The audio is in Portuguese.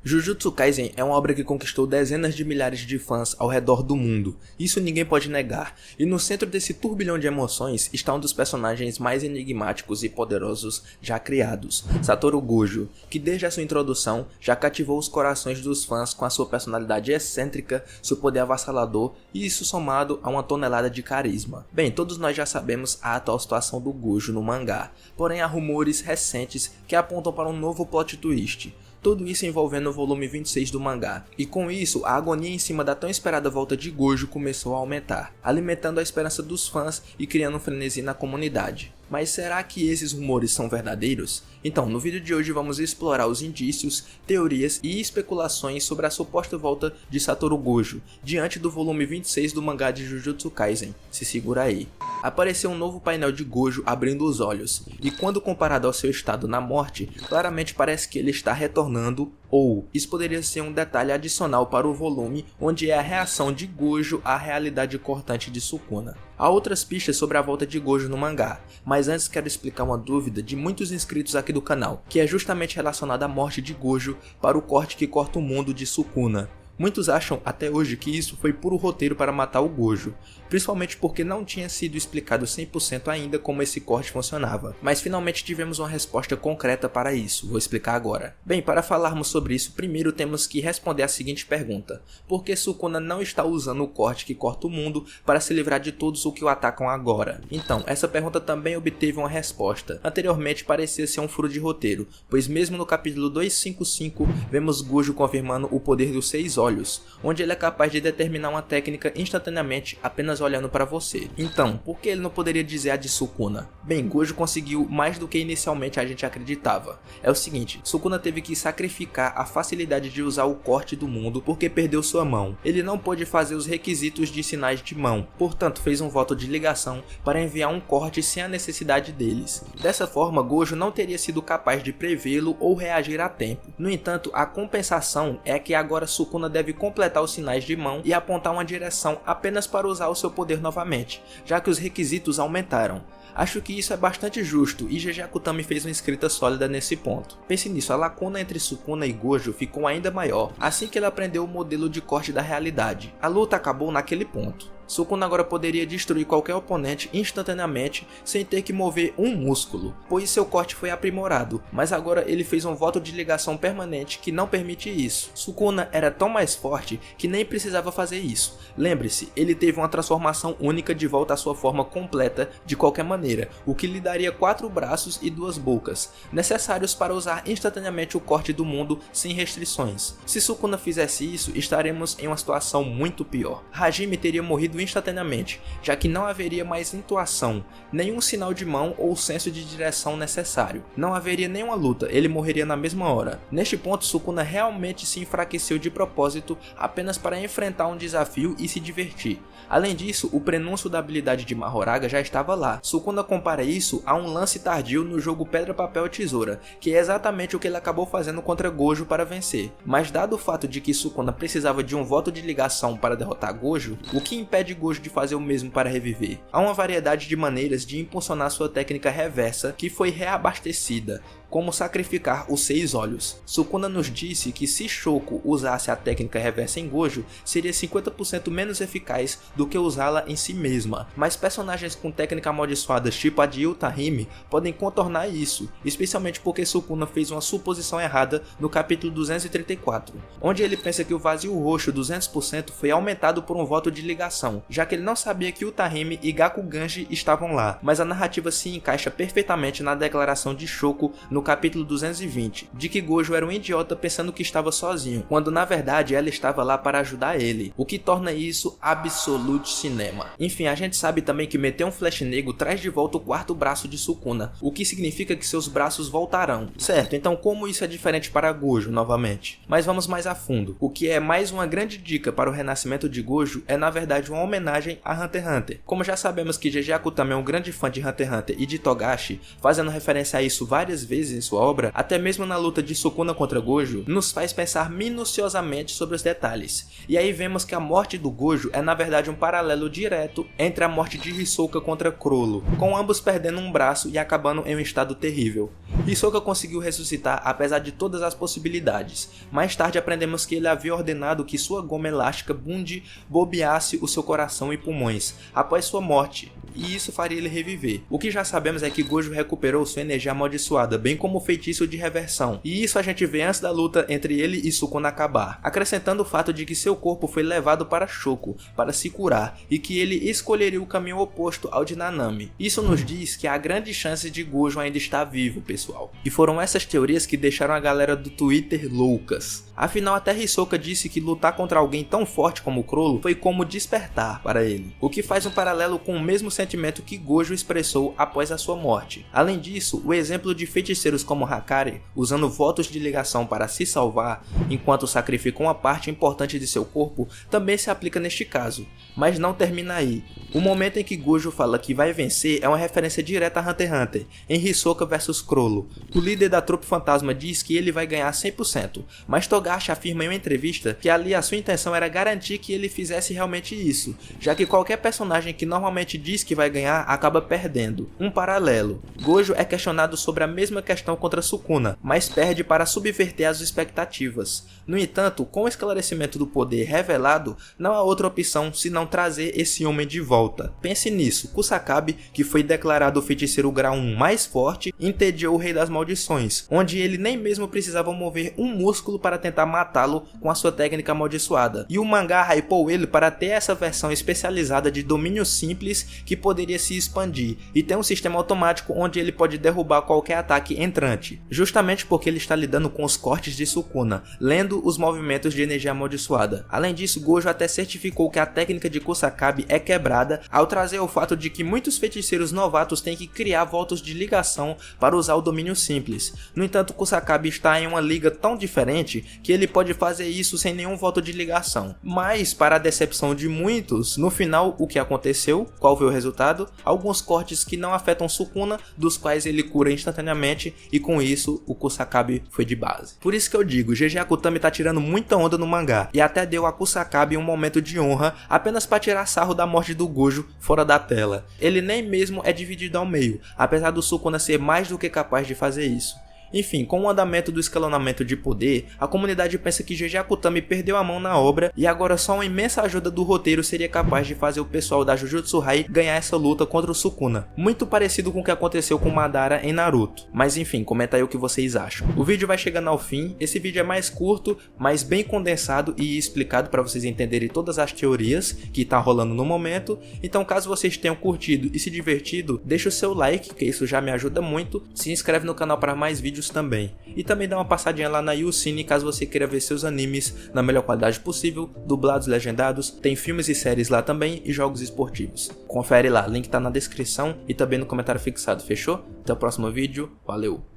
Jujutsu Kaisen é uma obra que conquistou dezenas de milhares de fãs ao redor do mundo, isso ninguém pode negar, e no centro desse turbilhão de emoções está um dos personagens mais enigmáticos e poderosos já criados, Satoru Gojo, que desde a sua introdução já cativou os corações dos fãs com a sua personalidade excêntrica, seu poder avassalador e isso somado a uma tonelada de carisma. Bem, todos nós já sabemos a atual situação do Gojo no mangá, porém há rumores recentes que apontam para um novo plot twist. Tudo isso envolvendo o volume 26 do mangá, e com isso a agonia em cima da tão esperada volta de Gojo começou a aumentar, alimentando a esperança dos fãs e criando um frenesi na comunidade. Mas será que esses rumores são verdadeiros? Então, no vídeo de hoje vamos explorar os indícios, teorias e especulações sobre a suposta volta de Satoru Gojo, diante do volume 26 do mangá de Jujutsu Kaisen. Se segura aí. Apareceu um novo painel de Gojo abrindo os olhos, e quando comparado ao seu estado na morte, claramente parece que ele está retornando, ou isso poderia ser um detalhe adicional para o volume, onde é a reação de Gojo à realidade cortante de Sukuna. Há outras pistas sobre a volta de Gojo no mangá, mas antes quero explicar uma dúvida de muitos inscritos aqui do canal, que é justamente relacionada à morte de Gojo para o corte que corta o mundo de Sukuna. Muitos acham até hoje que isso foi puro roteiro para matar o Gojo, principalmente porque não tinha sido explicado 100% ainda como esse corte funcionava, mas finalmente tivemos uma resposta concreta para isso, vou explicar agora. Bem, para falarmos sobre isso, primeiro temos que responder a seguinte pergunta: por que Sukuna não está usando o corte que corta o mundo para se livrar de todos os que o atacam agora? Então, essa pergunta também obteve uma resposta. Anteriormente parecia ser um furo de roteiro, pois mesmo no capítulo 255 vemos Gojo confirmando o poder dos 6 olhos, onde ele é capaz de determinar uma técnica instantaneamente apenas olhando para você. Então, por que ele não poderia dizer a de Sukuna? Bem, Gojo conseguiu mais do que inicialmente a gente acreditava. É o seguinte, Sukuna teve que sacrificar a facilidade de usar o corte do mundo porque perdeu sua mão. Ele não pôde fazer os requisitos de sinais de mão, portanto fez um voto de ligação para enviar um corte sem a necessidade deles. Dessa forma, Gojo não teria sido capaz de prevê-lo ou reagir a tempo. No entanto, a compensação é que agora Sukuna deve completar os sinais de mão e apontar uma direção apenas para usar o seu poder novamente, já que os requisitos aumentaram. Acho que isso é bastante justo e GG Akutami fez uma escrita sólida nesse ponto. Pense nisso, a lacuna entre Sukuna e Gojo ficou ainda maior assim que ele aprendeu o modelo de corte da realidade. A luta acabou naquele ponto. Sukuna agora poderia destruir qualquer oponente instantaneamente sem ter que mover um músculo, pois seu corte foi aprimorado, mas agora ele fez um voto de ligação permanente que não permite isso. Sukuna era tão mais forte que nem precisava fazer isso. Lembre-se, ele teve uma transformação única de volta à sua forma completa de qualquer maneira, o que lhe daria 4 braços e 2 bocas, necessários para usar instantaneamente o corte do mundo sem restrições. Se Sukuna fizesse isso, estaremos em uma situação muito pior. Hajime teria morrido instantaneamente, já que não haveria mais intuação, nenhum sinal de mão ou senso de direção necessário. Não haveria nenhuma luta, ele morreria na mesma hora. Neste ponto, Sukuna realmente se enfraqueceu de propósito apenas para enfrentar um desafio e se divertir. Além disso, o prenúncio da habilidade de Mahoraga já estava lá. Sukuna compara isso a um lance tardio no jogo Pedra, Papel, Tesoura, que é exatamente o que ele acabou fazendo contra Gojo para vencer. Mas dado o fato de que Sukuna precisava de um voto de ligação para derrotar Gojo, o que impede Gojo de fazer o mesmo para reviver? Há uma variedade de maneiras de impulsionar sua técnica reversa que foi reabastecida, como sacrificar os 6 olhos. Sukuna nos disse que se Shoko usasse a técnica reversa em Gojo, seria 50% menos eficaz do que usá-la em si mesma, mas personagens com técnicas amaldiçoadas tipo a de Utahime podem contornar isso, especialmente porque Sukuna fez uma suposição errada no capítulo 234, onde ele pensa que o vazio roxo 200% foi aumentado por um voto de ligação, já que ele não sabia que Utahime e Gakuganji estavam lá, mas a narrativa se encaixa perfeitamente na declaração de Shoko no capítulo 220, de que Gojo era um idiota pensando que estava sozinho, quando na verdade ela estava lá para ajudar ele, o que torna isso absolute cinema. Enfim, a gente sabe também que meter um flash negro traz de volta o 4º braço de Sukuna, o que significa que seus braços voltarão. Certo, então como isso é diferente para Gojo novamente? Mas vamos mais a fundo. O que é mais uma grande dica para o renascimento de Gojo é na verdade uma homenagem a Hunter x Hunter. Como já sabemos que GG Akutami é um grande fã de Hunter x Hunter e de Togashi, fazendo referência a isso várias vezes em sua obra, até mesmo na luta de Sukuna contra Gojo, nos faz pensar minuciosamente sobre os detalhes. E aí vemos que a morte do Gojo é na verdade um paralelo direto entre a morte de Hisoka contra Chrollo. com ambos perdendo um braço e acabando em um estado terrível. Hisoka conseguiu ressuscitar apesar de todas as possibilidades. Mais tarde aprendemos que ele havia ordenado que sua goma elástica Bundy bombeasse o seu coração e pulmões após sua morte, e isso faria ele reviver. O que já sabemos é que Gojo recuperou sua energia amaldiçoada, bem como o feitiço de reversão, e isso a gente vê antes da luta entre ele e Sukuna acabar, acrescentando o fato de que seu corpo foi levado para Shoko para se curar e que ele escolheria o caminho oposto ao de Nanami. Isso nos diz que há grandes chances de Gojo ainda estar vivo, pessoal. E foram essas teorias que deixaram a galera do Twitter loucas. Afinal, até Hisoka disse que lutar contra alguém tão forte como Chrollo foi como despertar para ele, o que faz um paralelo com o mesmo sentimento que Gojo expressou após a sua morte. Além disso, o exemplo de feiticeiros como Hakari usando votos de ligação para se salvar enquanto sacrificam uma parte importante de seu corpo também se aplica neste caso, mas não termina aí. O momento em que Gojo fala que vai vencer é uma referência direta a Hunter x Hunter, em Hisoka vs Chrollo. O líder da trupe fantasma diz que ele vai ganhar 100%, mas Togashi afirma em uma entrevista que ali a sua intenção era garantir que ele fizesse realmente isso, já que qualquer personagem que normalmente diz que vai ganhar acaba perdendo. Um paralelo: Gojo é questionado sobre a mesma questão contra Sukuna, mas perde para subverter as expectativas. No entanto, com o esclarecimento do poder revelado, não há outra opção senão trazer esse homem de volta. Pense nisso: Kusakabe, que foi declarado o feiticeiro grau 1 mais forte, entediou o Rei das Maldições, onde ele nem mesmo precisava mover um músculo para tentar matá-lo com a sua técnica amaldiçoada. E o mangá hypou ele para ter essa versão especializada de domínio simples que poderia se expandir, e tem um sistema automático onde ele pode derrubar qualquer ataque entrante, justamente porque ele está lidando com os cortes de Sukuna, lendo os movimentos de energia amaldiçoada. Além disso, Gojo até certificou que a técnica de Kusakabe é quebrada ao trazer o fato de que muitos feiticeiros novatos têm que criar votos de ligação para usar o domínio simples. No entanto, Kusakabe está em uma liga tão diferente que ele pode fazer isso sem nenhum voto de ligação. Mas, para a decepção de muitos, no final o que aconteceu? Qual foi o resultado? Alguns cortes que não afetam Sukuna, dos quais ele cura instantaneamente, e com isso o Kusakabe foi de base. Por isso que eu digo, GG Akutami tá tirando muita onda no mangá, e até deu a Kusakabe um momento de honra apenas para tirar sarro da morte do Gojo fora da tela. Ele nem mesmo é dividido ao meio, apesar do Sukuna ser mais do que capaz de fazer isso. Enfim, com o andamento do escalonamento de poder, a comunidade pensa que GG Akutami perdeu a mão na obra e agora só uma imensa ajuda do roteiro seria capaz de fazer o pessoal da Jujutsu Hai ganhar essa luta contra o Sukuna. Muito parecido com o que aconteceu com Madara em Naruto. Mas enfim, comenta aí o que vocês acham. O vídeo vai chegando ao fim, esse vídeo é mais curto, mas bem condensado e explicado para vocês entenderem todas as teorias que tá rolando no momento. Então caso vocês tenham curtido e se divertido, deixa o seu like, que isso já me ajuda muito, se inscreve no canal para mais vídeos também. E também dá uma passadinha lá na YouCine caso você queira ver seus animes na melhor qualidade possível, dublados, legendados, tem filmes e séries lá também e jogos esportivos. Confere lá, link tá na descrição e também no comentário fixado, fechou? Até o próximo vídeo, valeu!